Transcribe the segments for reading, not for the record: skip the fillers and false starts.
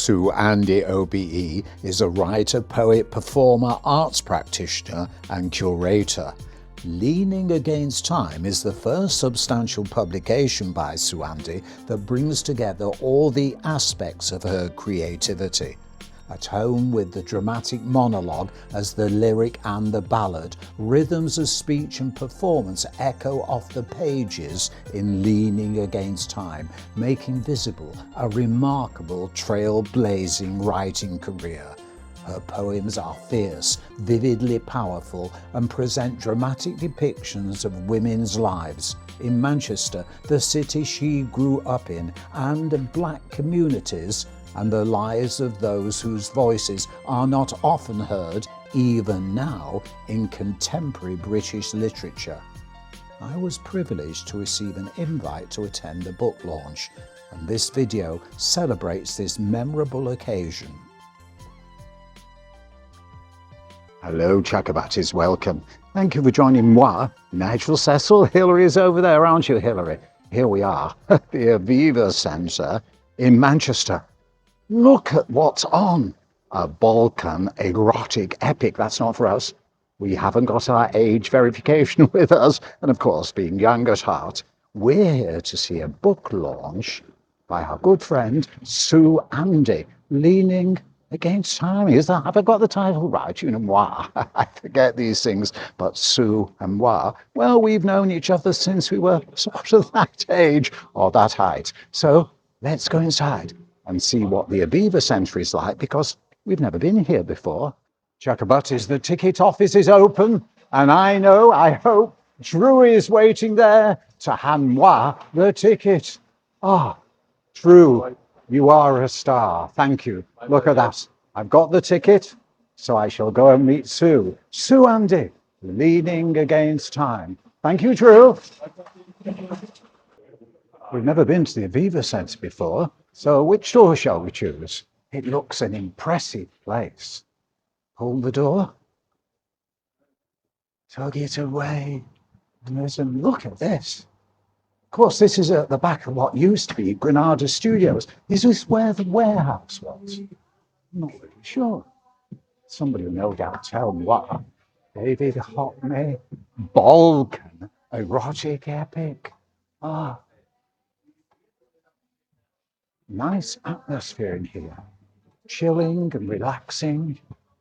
SuAndi OBE is a writer, poet, performer, arts practitioner and curator. Leaning Against Time is the first substantial publication by SuAndi that brings together all the aspects of her creativity. At home with the dramatic monologue as the lyric and the ballad, rhythms of speech and performance echo off the pages in Leaning Against Time, making visible a remarkable trailblazing writing career. Her poems are fierce, vividly powerful, and present dramatic depictions of women's lives in Manchester, the city she grew up in, and of black communities, and the lives of those whose voices are not often heard, even now, in contemporary British literature. I was privileged to receive an invite to attend the book launch, and this video celebrates this memorable occasion. Hello Chakabatis, welcome. Thank you for joining moi, Nigel Cecil. Hilary is over there, aren't you, Hilary? Here we are at the Aviva Centre in Manchester. Look at what's on. A Balkan erotic epic. That's not for us. We haven't got our age verification with us. And of course, being young at heart, we're here to see a book launch by our good friend SuAndi, Leaning Against Time. Have I got the title right? You know, moi. I forget these things, but Sue and moi, well, we've known each other since we were sort of that age or that height. So let's go inside and see what the Aviva Centre is like, because we've never been here before. Chakabatis, the ticket office is open, and I hope, Drew is waiting there to hand moi the ticket. Ah, Drew, you are a star. Thank you. Look at that. I've got the ticket, so I shall go and meet Sue. SuAndi, Leaning Against Time. Thank you, Drew. We've never been to the Aviva Centre before, so which door shall we choose? It looks an impressive place. Hold the door. Tug it away. And look at this. Of course, this is at the back of what used to be Granada Studios. Is this where the warehouse was? I'm not really sure. Somebody will no doubt tell me what. David Hockney, Balkan erotic epic. Ah. Nice atmosphere in here, chilling and relaxing.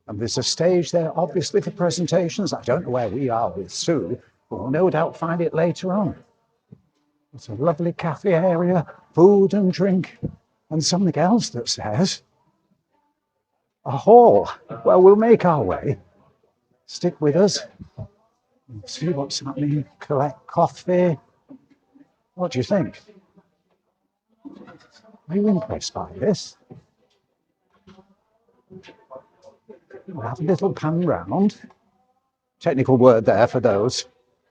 And there's a stage there, obviously, for presentations. I don't know where we are with Sue, but we'll no doubt find it later on. It's a lovely cafe area, food and drink, and something else that says a hall. Well, we'll make our way. Stick with us. See what's happening. Collect coffee. What do you think? Are you impressed by this? We'll have a little pan round. Technical word there for those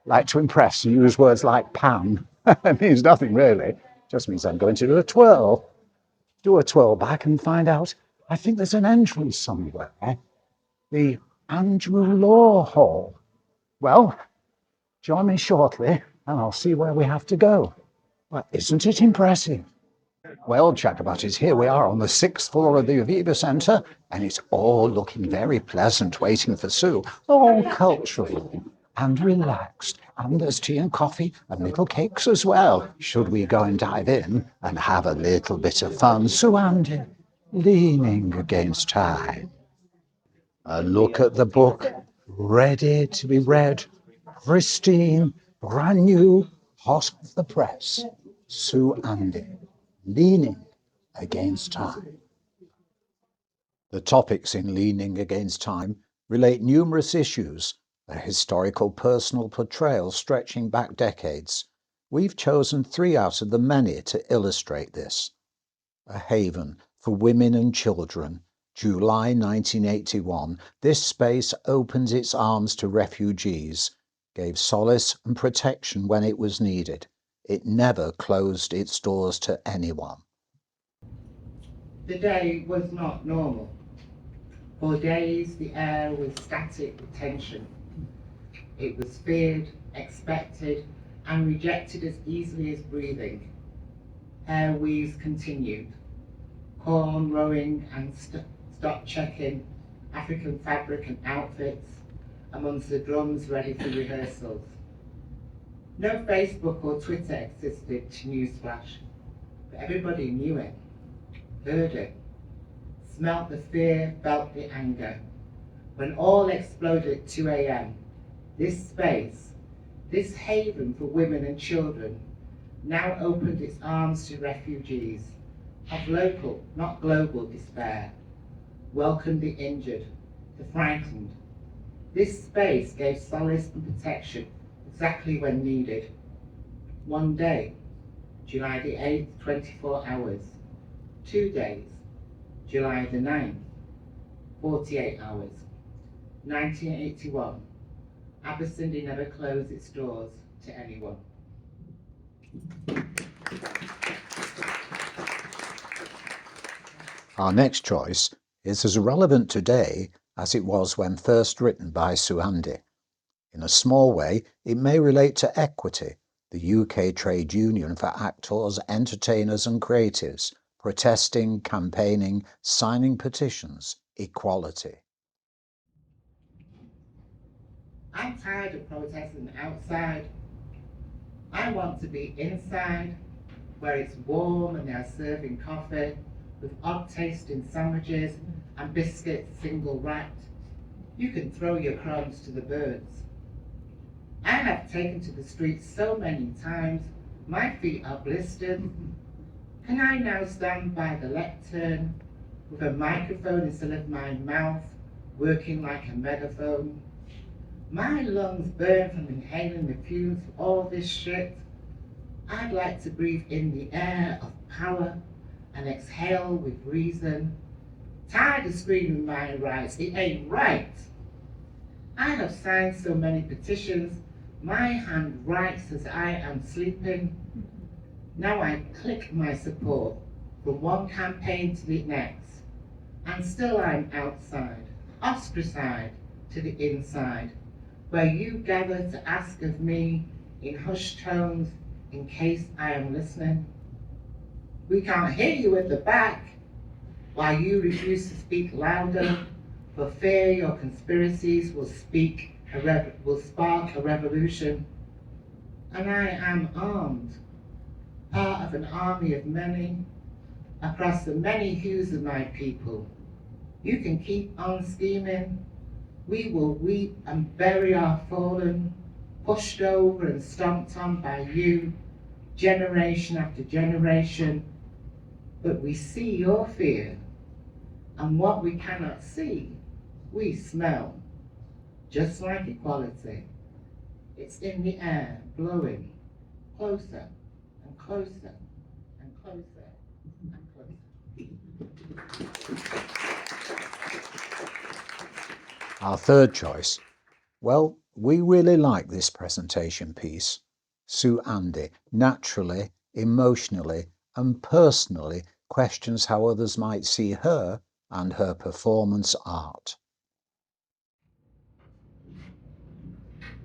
like to impress and use words like pan. It means nothing really. Just means I'm going to do a twirl. Do a twirl back and find out. I think there's an entrance somewhere. The Andrew Law Hall. Well, join me shortly and I'll see where we have to go. Well, isn't it impressive? Well, Chakabatis, here we are on the 6th floor of the Aviva Centre, and it's all looking very pleasant, waiting for Sue. All cultural and relaxed, and there's tea and coffee and little cakes as well. Should we go and dive in and have a little bit of fun? SuAndi, Leaning Against Time. A look at the book, ready to be read, pristine, brand new, hot off the press. SuAndi, Leaning Against Time. The topics in Leaning Against Time relate numerous issues, a historical personal portrayal stretching back decades. We've chosen 3 out of the many to illustrate this. A haven for women and children. July 1981, this space opened its arms to refugees, gave solace and protection when it was needed. It never closed its doors to anyone. The day was not normal. For days the air was static with tension. It was feared, expected, and rejected as easily as breathing. Air weaves continued. corn rowing and stock checking, African fabric and outfits amongst the drums ready for rehearsals. No Facebook or Twitter existed, newsflash, but everybody knew it, heard it, smelt the fear, felt the anger. When all exploded at 2 a.m., this space, this haven for women and children, now opened its arms to refugees of local, not global despair, welcomed the injured, the frightened. This space gave solace and protection exactly when needed. One day, July the 8th, 24 hours. 2 days, July the 9th, 48 hours. 1981, Abercrombie never closed its doors to anyone. Our next choice is as relevant today as it was when first written by SuAndi. In a small way, it may relate to Equity, the UK trade union for actors, entertainers and creatives, protesting, campaigning, signing petitions, equality. I'm tired of protesting outside. I want to be inside, where it's warm and they're serving coffee, with odd tasting sandwiches and biscuits single wrapped. You can throw your crumbs to the birds. I have taken to the streets so many times, my feet are blistered. Can I now stand by the lectern with a microphone instead of my mouth working like a megaphone? My lungs burn from inhaling the fumes of all this shit. I'd like to breathe in the air of power and exhale with reason. Tired of screaming my rights, it ain't right. I have signed so many petitions, my hand writes as I am sleeping. Now I click my support from one campaign to the next, and still I'm outside, ostracized to the inside, where you gather to ask of me in hushed tones in case I am listening. We can't hear you at the back, while you refuse to speak louder, for fear your conspiracies will spark a revolution. And I am armed, part of an army of many, across the many hues of my people. You can keep on scheming. We will weep and bury our fallen, pushed over and stomped on by you, generation after generation. But we see your fear, and what we cannot see, we smell. Just like equality, it's in the air, blowing closer and closer and closer and closer. Our third choice. Well, we really like this presentation piece. SuAndi naturally, emotionally and personally questions how others might see her and her performance art.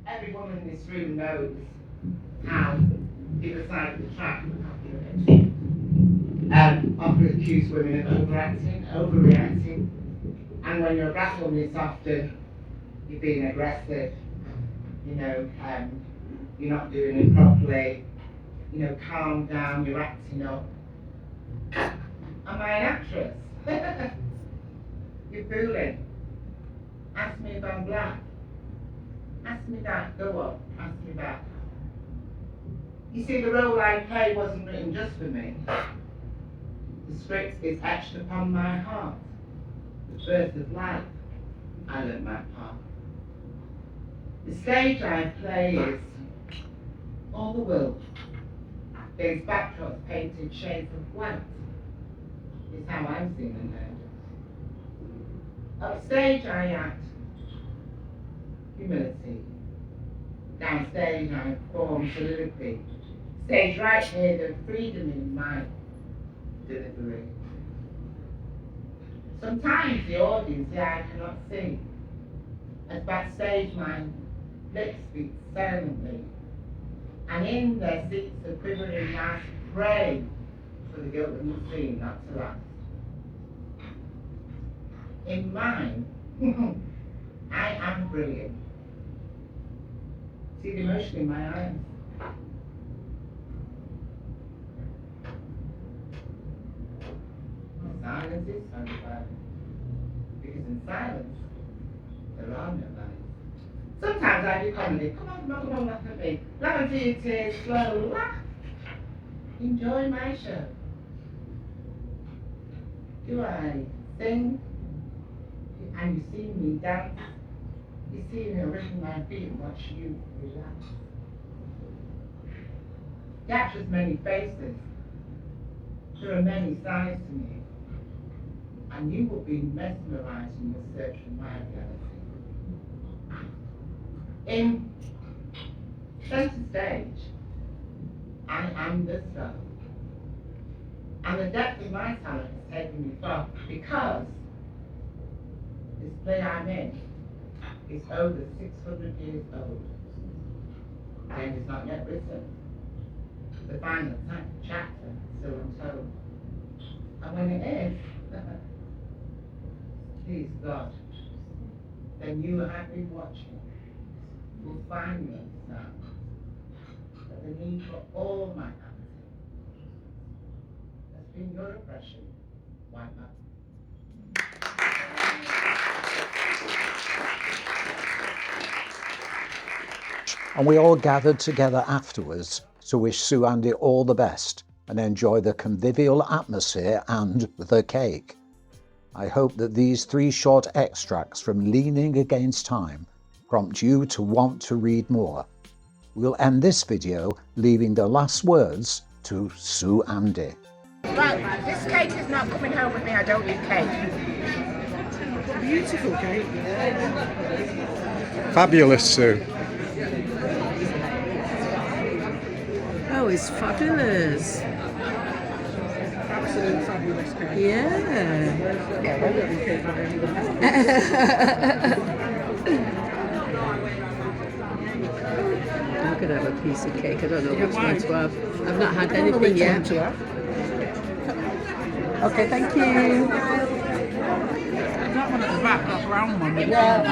Every woman in this room knows how the other side of the track often accuse women of overacting, overreacting, and when you're a black woman, it's often you're being aggressive, you're not doing it properly, calm down, you're acting up. Am I an actress? You're fooling. Ask me if I'm black. Ask me that, go on, ask me that. You see, the role I play wasn't written just for me. The script is etched upon my heart. The birth of life, I learned my part. The stage I play is all the world. There's backdrops painted shades of white. It's how I'm seen and heard. Upstage I act humility. Downstage I perform soliloquy. Stage right here, the freedom in my delivery. Sometimes the audience say I cannot sing. As backstage my lips speak silently. And in their seats a quivering mass pray for the guilt of the scene not to last. In mine, I am brilliant. See the emotion in my eyes? Silence is satisfying. Because in silence, there are no lies. Sometimes I do comedy. Come on, laugh at me. Laugh until your tears flow. Laugh. Enjoy my show. Do I sing? And you see me dance? You see me written my feet and watch you relax. Captures many faces. There are many sides to me. And you will be mesmerized in your search for my reality. In center stage, I am the star. And the depth of my talent has taken me far because this play I'm in is over 600 years old and is not yet written. The final chapter is still untold. And when it is, please God, then you have been watching will find me now that the need for all my acting has been your oppression. Why not? And we all gathered together afterwards to wish SuAndi all the best and enjoy the convivial atmosphere and the cake. I hope that these 3 short extracts from Leaning Against Time prompt you to want to read more. We'll end this video leaving the last words to SuAndi. Right, this cake is not coming home with me. I don't eat cake. Beautiful cake. Fabulous, Sue. Oh, it's fabulous. Absolute fabulous cake. Yeah. I'm going to have a piece of cake. I don't know which one to have. I've not had anything yet. Okay, thank you. That one at the back, that brown one. Yeah,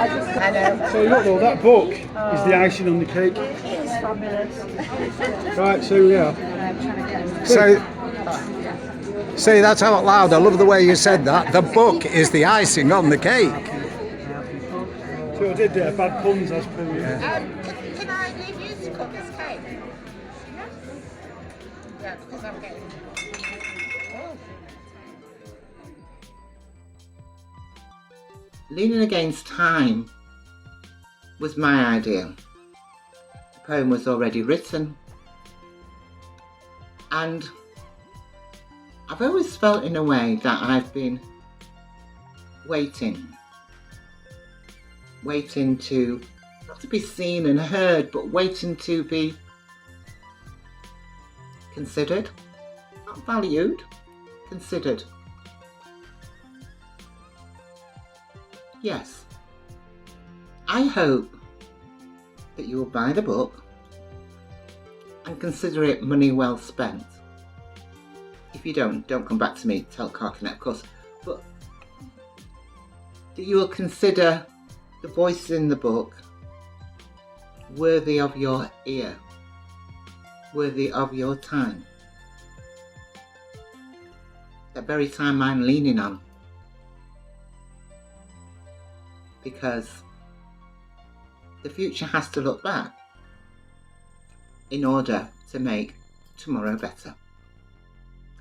I know. So look though, that book is the icing on the cake. It's fabulous. Right, so yeah. Say that out loud. I love the way you said that. The book is the icing on the cake. So I did bad puns as per you. Can I leave you to cook this cake? Yes. Yeah, because I'm getting... Oh. Leaning Against Time was my idea. The poem was already written. And I've always felt in a way that I've been waiting to, not to be seen and heard, but waiting to be considered, not valued, considered. Yes, I hope that you will buy the book and consider it money well spent. If you don't come back to me, tell Carcanet, of course, but that you will consider the voices in the book worthy of your ear, worthy of your time. That very time I'm leaning on. Because the future has to look back in order to make tomorrow better.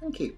Thank you.